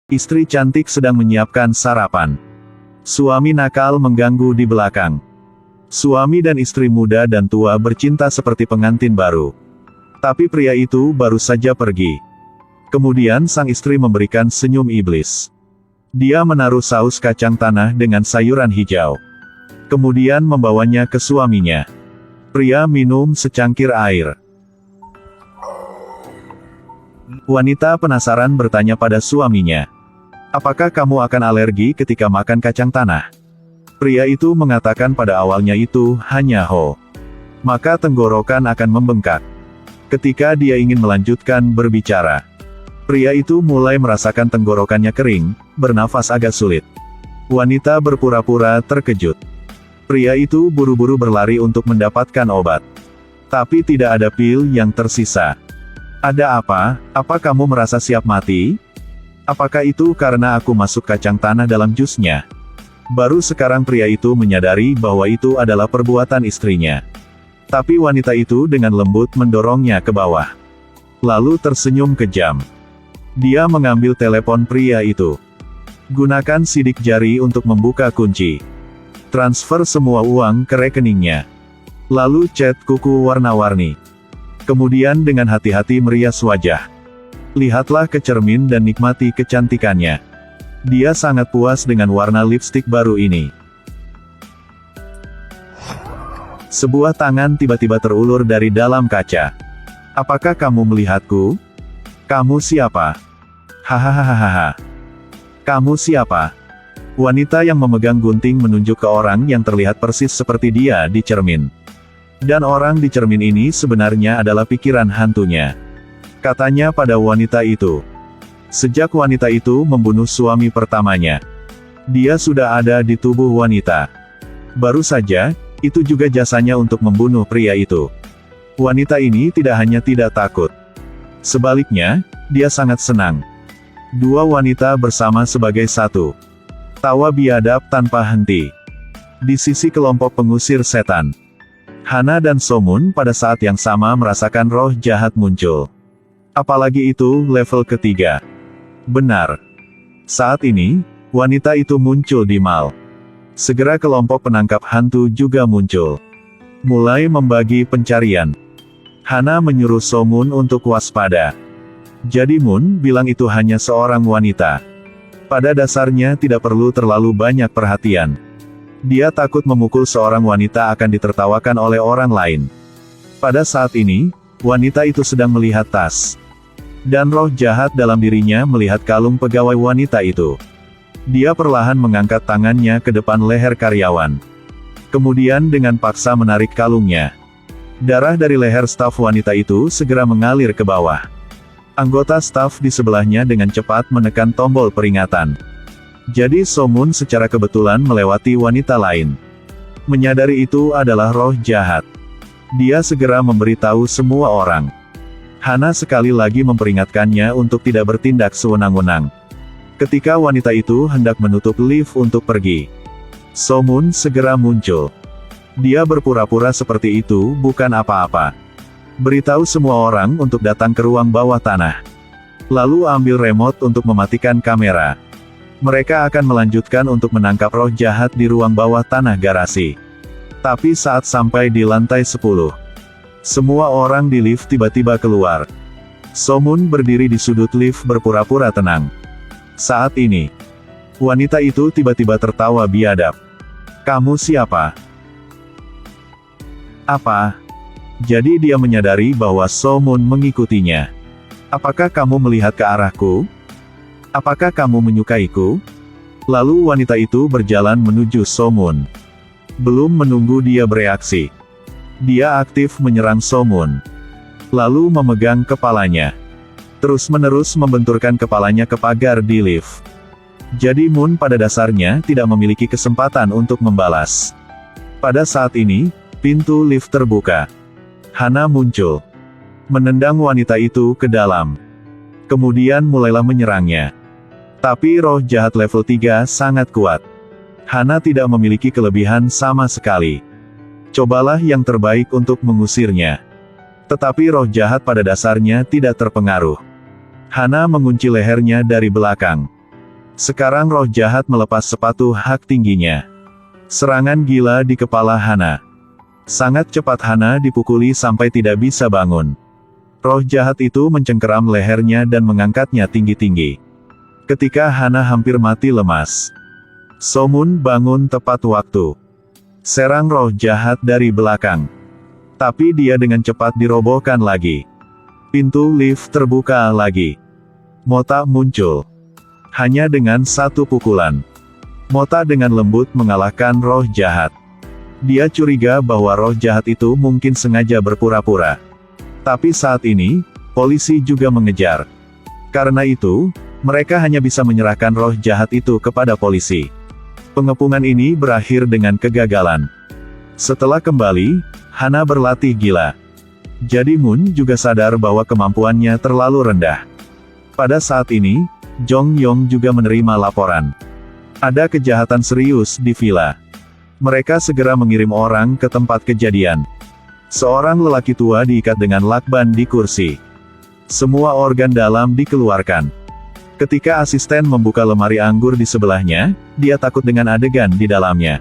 Istri cantik sedang menyiapkan sarapan. Suami nakal mengganggu di belakang. Suami dan istri muda dan tua bercinta seperti pengantin baru. Tapi pria itu baru saja pergi. Kemudian sang istri memberikan senyum iblis. Dia menaruh saus kacang tanah dengan sayuran hijau. Kemudian membawanya ke suaminya. Pria minum secangkir air. Wanita penasaran bertanya pada suaminya. Apakah kamu akan alergi ketika makan kacang tanah? Pria itu mengatakan pada awalnya itu hanya ho. Maka tenggorokan akan membengkak. Ketika dia ingin melanjutkan berbicara, pria itu mulai merasakan tenggorokannya kering, bernafas agak sulit. Wanita berpura-pura terkejut. Pria itu buru-buru berlari untuk mendapatkan obat. Tapi tidak ada pil yang tersisa. Ada apa? Apa kamu merasa siap mati? Apakah itu karena aku masuk kacang tanah dalam jusnya? Baru sekarang pria itu menyadari bahwa itu adalah perbuatan istrinya. Tapi wanita itu dengan lembut mendorongnya ke bawah. Lalu tersenyum kejam. Dia mengambil telepon pria itu. Gunakan sidik jari untuk membuka kunci. Transfer semua uang ke rekeningnya. Lalu cat kuku warna-warni. Kemudian dengan hati-hati merias wajah. Lihatlah ke cermin dan nikmati kecantikannya. Dia sangat puas dengan warna lipstik baru ini. Sebuah tangan tiba-tiba terulur dari dalam kaca. Apakah kamu melihatku? Kamu siapa? Hahaha. Kamu siapa? Wanita yang memegang gunting menunjuk ke orang yang terlihat persis seperti dia di cermin. Dan orang di cermin ini sebenarnya adalah pikiran hantunya. Katanya pada wanita itu. Sejak wanita itu membunuh suami pertamanya, dia sudah ada di tubuh wanita. Baru saja, itu juga jasanya untuk membunuh pria itu. Wanita ini tidak hanya tidak takut. Sebaliknya, dia sangat senang. Dua wanita bersama sebagai satu. Tawa biadab tanpa henti. Di sisi kelompok pengusir setan, Hana dan Somun pada saat yang sama merasakan roh jahat muncul. Apalagi itu level ketiga. Benar. Saat ini, wanita itu muncul di mal. Segera kelompok penangkap hantu juga muncul. Mulai membagi pencarian. Hana menyuruh Somun untuk waspada. Jadi Moon bilang itu hanya seorang wanita. Pada dasarnya tidak perlu terlalu banyak perhatian. Dia takut memukul seorang wanita akan ditertawakan oleh orang lain. Pada saat ini, wanita itu sedang melihat tas. Dan roh jahat dalam dirinya melihat kalung pegawai wanita itu. Dia perlahan mengangkat tangannya ke depan leher karyawan. Kemudian dengan paksa menarik kalungnya. Darah dari leher staf wanita itu segera mengalir ke bawah. Anggota staf di sebelahnya dengan cepat menekan tombol peringatan. Jadi Somun secara kebetulan melewati wanita lain. Menyadari itu adalah roh jahat. Dia segera memberitahu semua orang. Hana sekali lagi memperingatkannya untuk tidak bertindak sewenang-wenang. Ketika wanita itu hendak menutup lift untuk pergi, Somun segera muncul. Dia berpura-pura seperti itu bukan apa-apa. Beritahu semua orang untuk datang ke ruang bawah tanah. Lalu ambil remote untuk mematikan kamera. Mereka akan melanjutkan untuk menangkap roh jahat di ruang bawah tanah garasi. Tapi saat sampai di lantai 10, semua orang di lift tiba-tiba keluar. Somun berdiri di sudut lift berpura-pura tenang. Saat ini, wanita itu tiba-tiba tertawa biadab. Kamu siapa? Apa? Jadi dia menyadari bahwa Somun mengikutinya. Apakah kamu melihat ke arahku? Apakah kamu menyukaiku? Lalu wanita itu berjalan menuju Somun. Belum menunggu dia bereaksi, dia aktif menyerang Somun. Lalu memegang kepalanya. Terus-menerus membenturkan kepalanya ke pagar di lift. Jadi Moon pada dasarnya tidak memiliki kesempatan untuk membalas. Pada saat ini, pintu lift terbuka. Hana muncul. Menendang wanita itu ke dalam. Kemudian mulailah menyerangnya. Tapi roh jahat level 3 sangat kuat. Hana tidak memiliki kelebihan sama sekali. Cobalah yang terbaik untuk mengusirnya. Tetapi roh jahat pada dasarnya tidak terpengaruh. Hana mengunci lehernya dari belakang. Sekarang roh jahat melepas sepatu hak tingginya. Serangan gila di kepala Hana. Sangat cepat Hana dipukuli sampai tidak bisa bangun. Roh jahat itu mencengkeram lehernya dan mengangkatnya tinggi-tinggi. Ketika Hana hampir mati lemas, Somun bangun tepat waktu. Serang roh jahat dari belakang. Tapi dia dengan cepat dirobohkan lagi. Pintu lift terbuka lagi. Mota muncul. Hanya dengan satu pukulan, Mota dengan lembut mengalahkan roh jahat. Dia curiga bahwa roh jahat itu mungkin sengaja berpura-pura. Tapi saat ini, polisi juga mengejar. Karena itu, mereka hanya bisa menyerahkan roh jahat itu kepada polisi. Pengepungan ini berakhir dengan kegagalan. Setelah kembali, Hana berlatih gila. Jadi Moon juga sadar bahwa kemampuannya terlalu rendah. Pada saat ini, Jong Yong juga menerima laporan. Ada kejahatan serius di villa. Mereka segera mengirim orang ke tempat kejadian. Seorang lelaki tua diikat dengan lakban di kursi. Semua organ dalam dikeluarkan. Ketika asisten membuka lemari anggur di sebelahnya, dia takut dengan adegan di dalamnya.